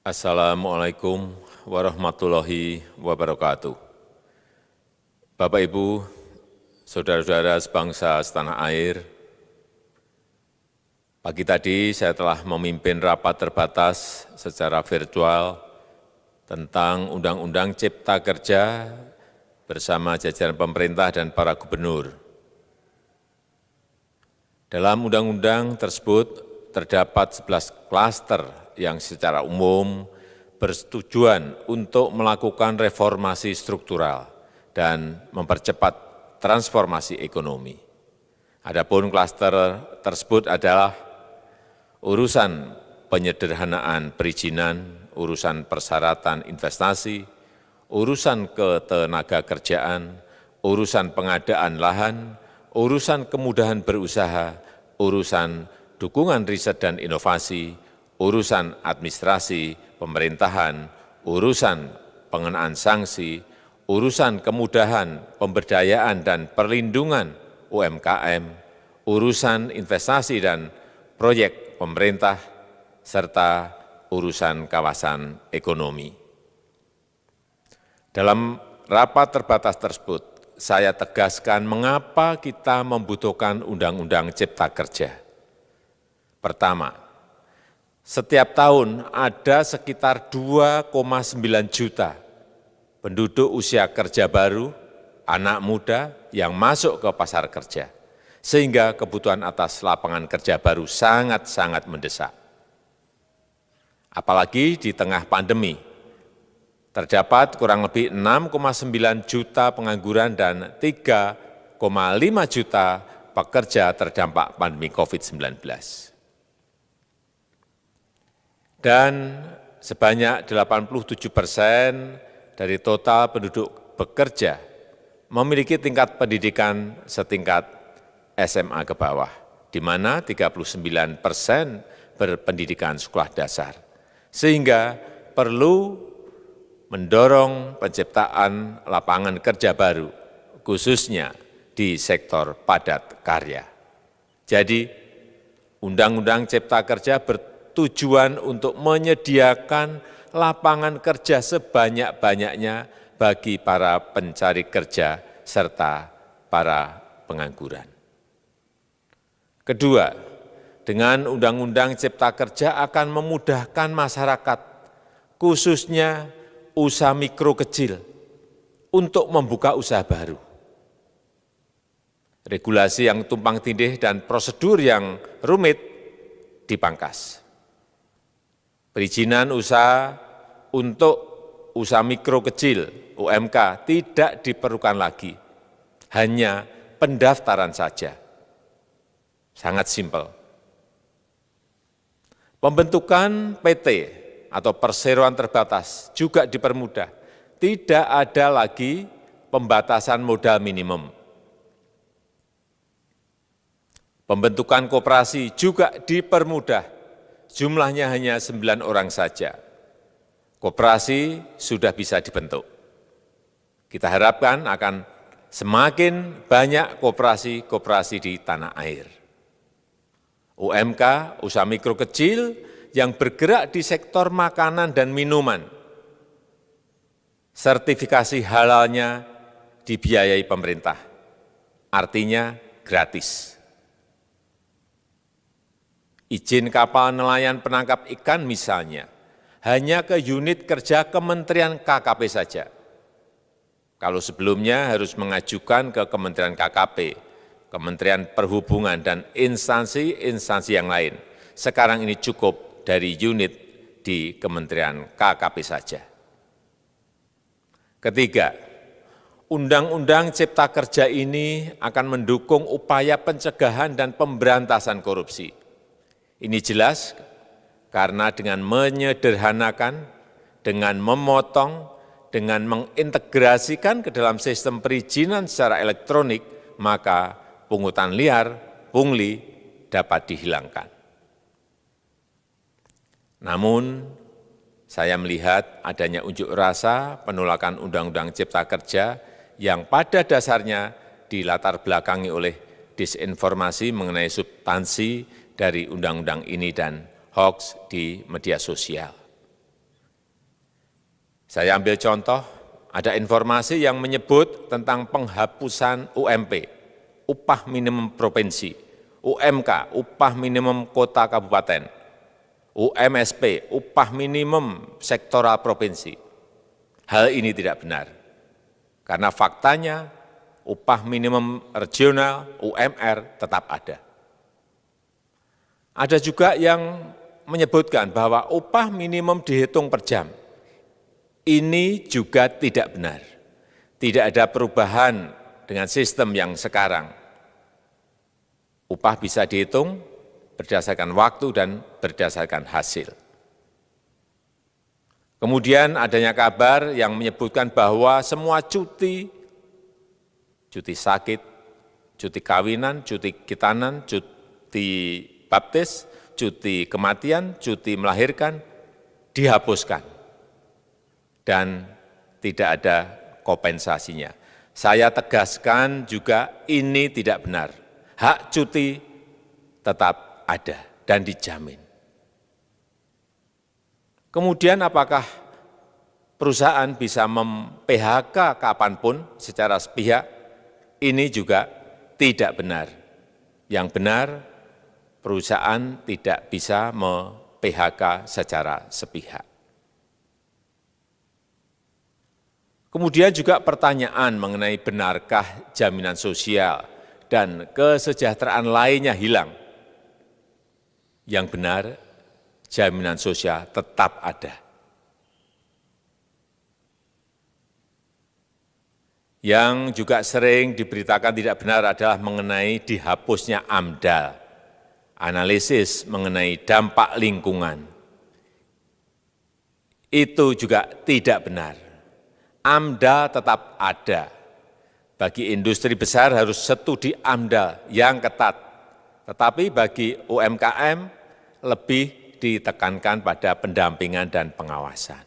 Assalamualaikum warahmatullahi wabarakatuh. Bapak, Ibu, saudara-saudara sebangsa setanah air, pagi tadi saya telah memimpin rapat terbatas secara virtual tentang Undang-Undang Cipta Kerja bersama jajaran pemerintah dan para gubernur. Dalam undang-undang tersebut terdapat 11 klaster yang secara umum bertujuan untuk melakukan reformasi struktural dan mempercepat transformasi ekonomi. Adapun klaster tersebut adalah urusan penyederhanaan perizinan, urusan persyaratan investasi, urusan ketenagakerjaan, urusan pengadaan lahan, urusan kemudahan berusaha, urusan dukungan riset dan inovasi, urusan administrasi pemerintahan, urusan pengenaan sanksi, urusan kemudahan pemberdayaan dan perlindungan UMKM, urusan investasi dan proyek pemerintah, serta urusan kawasan ekonomi. Dalam rapat terbatas tersebut, saya tegaskan mengapa kita membutuhkan Undang-Undang Cipta Kerja. Pertama, setiap tahun ada sekitar 2,9 juta penduduk usia kerja baru, anak muda yang masuk ke pasar kerja, sehingga kebutuhan atas lapangan kerja baru sangat-sangat mendesak. Apalagi di tengah pandemi, terdapat kurang lebih 6,9 juta pengangguran dan 3,5 juta pekerja terdampak pandemi COVID-19. Dan sebanyak 87% dari total penduduk bekerja memiliki tingkat pendidikan setingkat SMA ke bawah, di mana 39% berpendidikan sekolah dasar. Sehingga perlu mendorong penciptaan lapangan kerja baru, khususnya di sektor padat karya. Jadi, Undang-Undang Cipta Kerja bertujuan untuk menyediakan lapangan kerja sebanyak-banyaknya bagi para pencari kerja serta para pengangguran. Kedua, dengan Undang-Undang Cipta Kerja akan memudahkan masyarakat, khususnya usaha mikro kecil, untuk membuka usaha baru. Regulasi yang tumpang tindih dan prosedur yang rumit dipangkas. Perizinan usaha untuk usaha mikro kecil UMK tidak diperlukan lagi, hanya pendaftaran saja. Sangat simpel. Pembentukan PT atau perseroan terbatas juga dipermudah. Tidak ada lagi pembatasan modal minimum. Pembentukan koperasi juga dipermudah. Jumlahnya hanya 9 orang saja. Koperasi sudah bisa dibentuk. Kita harapkan akan semakin banyak koperasi-koperasi di tanah air. UMK, usaha mikro kecil yang bergerak di sektor makanan dan minuman, sertifikasi halalnya dibiayai pemerintah, artinya gratis. Izin kapal nelayan penangkap ikan misalnya, hanya ke unit kerja Kementerian KKP saja. Kalau sebelumnya harus mengajukan ke Kementerian KKP, Kementerian Perhubungan, dan instansi-instansi yang lain. Sekarang ini cukup dari unit di Kementerian KKP saja. Ketiga, Undang-Undang Cipta Kerja ini akan mendukung upaya pencegahan dan pemberantasan korupsi. Ini jelas karena dengan menyederhanakan, dengan memotong, dengan mengintegrasikan ke dalam sistem perizinan secara elektronik, maka pungutan liar, pungli dapat dihilangkan. Namun, saya melihat adanya unjuk rasa penolakan Undang-Undang Cipta Kerja yang pada dasarnya dilatar belakangi oleh disinformasi mengenai substansi dari undang-undang ini dan hoax di media sosial. Saya ambil contoh, ada informasi yang menyebut tentang penghapusan UMP, upah minimum provinsi, UMK, upah minimum kota kabupaten, UMSP, upah minimum sektoral provinsi. Hal ini tidak benar, karena faktanya upah minimum regional, UMR, tetap ada. Ada juga yang menyebutkan bahwa upah minimum dihitung per jam. Ini juga tidak benar. Tidak ada perubahan dengan sistem yang sekarang. Upah bisa dihitung berdasarkan waktu dan berdasarkan hasil. Kemudian adanya kabar yang menyebutkan bahwa semua cuti sakit, cuti kawinan, cuti khitanan, cuti baptis, cuti kematian, cuti melahirkan, dihapuskan. Dan tidak ada kompensasinya. Saya tegaskan juga ini tidak benar. Hak cuti tetap ada dan dijamin. Kemudian apakah perusahaan bisa mem-PHK kapanpun secara sepihak? Ini juga tidak benar. Yang benar, perusahaan tidak bisa me-PHK secara sepihak. Kemudian juga pertanyaan mengenai benarkah jaminan sosial dan kesejahteraan lainnya hilang. Yang benar, jaminan sosial tetap ada. Yang juga sering diberitakan tidak benar adalah mengenai dihapusnya AMDAL, analisis mengenai dampak lingkungan. Itu juga tidak benar. AMDAL tetap ada. Bagi industri besar harus studi AMDAL yang ketat. Tetapi bagi UMKM lebih ditekankan pada pendampingan dan pengawasan.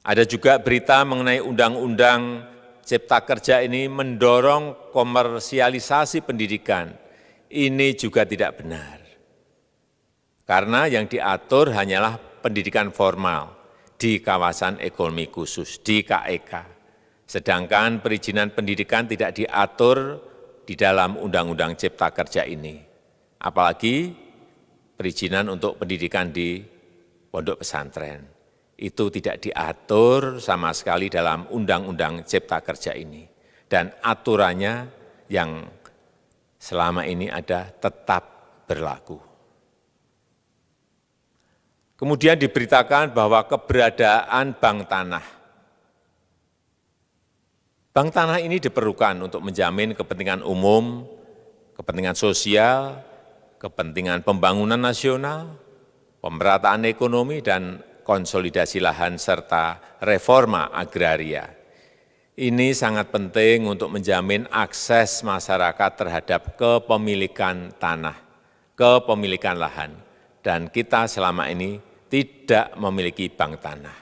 Ada juga berita mengenai Undang-Undang Cipta Kerja ini mendorong komersialisasi pendidikan. Ini juga tidak benar. Karena yang diatur hanyalah pendidikan formal di kawasan ekonomi khusus, di KEK. Sedangkan perizinan pendidikan tidak diatur di dalam Undang-Undang Cipta Kerja ini. Apalagi perizinan untuk pendidikan di pondok pesantren. Itu tidak diatur sama sekali dalam Undang-Undang Cipta Kerja ini. Dan aturannya yang selama ini ada tetap berlaku. Kemudian diberitakan bahwa keberadaan bank tanah. Bank tanah ini diperlukan untuk menjamin kepentingan umum, kepentingan sosial, kepentingan pembangunan nasional, pemerataan ekonomi, dan konsolidasi lahan serta reforma agraria. Ini sangat penting untuk menjamin akses masyarakat terhadap kepemilikan tanah, kepemilikan lahan, dan kita selama ini tidak memiliki bank tanah.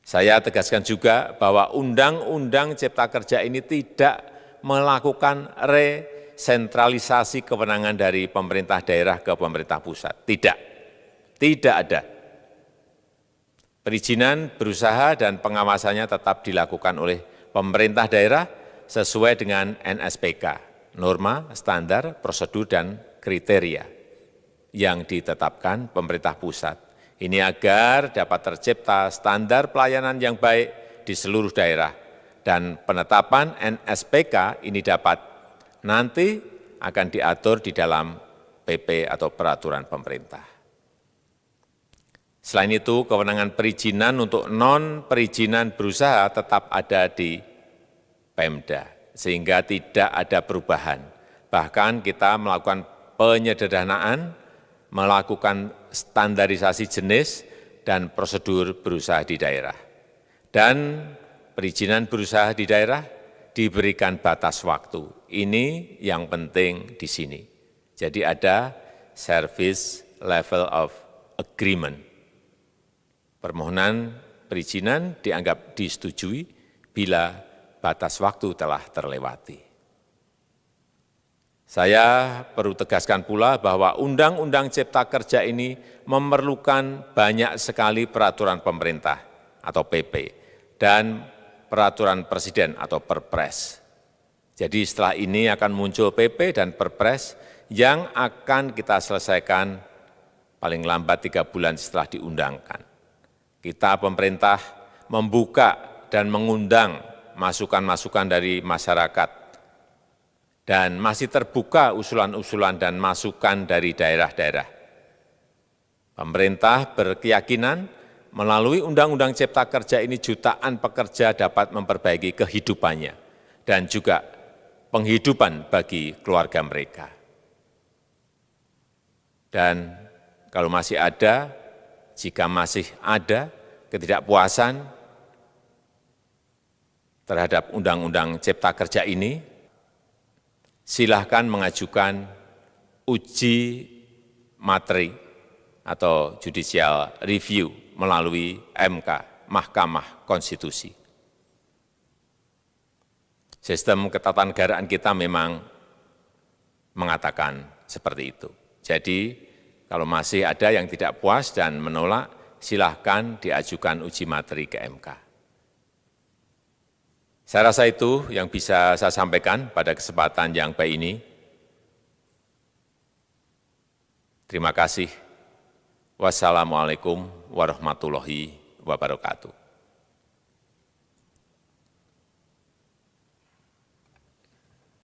Saya tegaskan juga bahwa Undang-Undang Cipta Kerja ini tidak melakukan resentralisasi kewenangan dari pemerintah daerah ke pemerintah pusat. Tidak ada. Perizinan berusaha dan pengawasannya tetap dilakukan oleh pemerintah daerah sesuai dengan NSPK, norma, standar, prosedur, dan kriteria yang ditetapkan pemerintah pusat. Ini agar dapat tercipta standar pelayanan yang baik di seluruh daerah. Dan penetapan NSPK ini dapat nanti akan diatur di dalam PP atau peraturan pemerintah. Selain itu, kewenangan perizinan untuk non-perizinan berusaha tetap ada di Pemda, sehingga tidak ada perubahan. Bahkan kita melakukan penyederhanaan, melakukan standarisasi jenis dan prosedur berusaha di daerah. Dan perizinan berusaha di daerah diberikan batas waktu. Ini yang penting di sini. Jadi ada service level of agreement. Permohonan perizinan dianggap disetujui bila batas waktu telah terlewati. Saya perlu tegaskan pula bahwa Undang-Undang Cipta Kerja ini memerlukan banyak sekali peraturan pemerintah atau PP dan peraturan presiden atau Perpres. Jadi setelah ini akan muncul PP dan Perpres yang akan kita selesaikan paling lambat 3 bulan setelah diundangkan. Kita pemerintah membuka dan mengundang masukan-masukan dari masyarakat dan masih terbuka usulan-usulan dan masukan dari daerah-daerah. Pemerintah berkeyakinan melalui Undang-Undang Cipta Kerja ini jutaan pekerja dapat memperbaiki kehidupannya dan juga penghidupan bagi keluarga mereka. Dan kalau masih ada, jika masih ada ketidakpuasan terhadap Undang-Undang Cipta Kerja ini, silahkan mengajukan uji materi atau judicial review melalui MK, Mahkamah Konstitusi. Sistem ketatanegaraan kita memang mengatakan seperti itu. Jadi, kalau masih ada yang tidak puas dan menolak, silahkan diajukan uji materi ke MK. Saya rasa itu yang bisa saya sampaikan pada kesempatan yang baik ini. Terima kasih. Wassalamualaikum warahmatullahi wabarakatuh.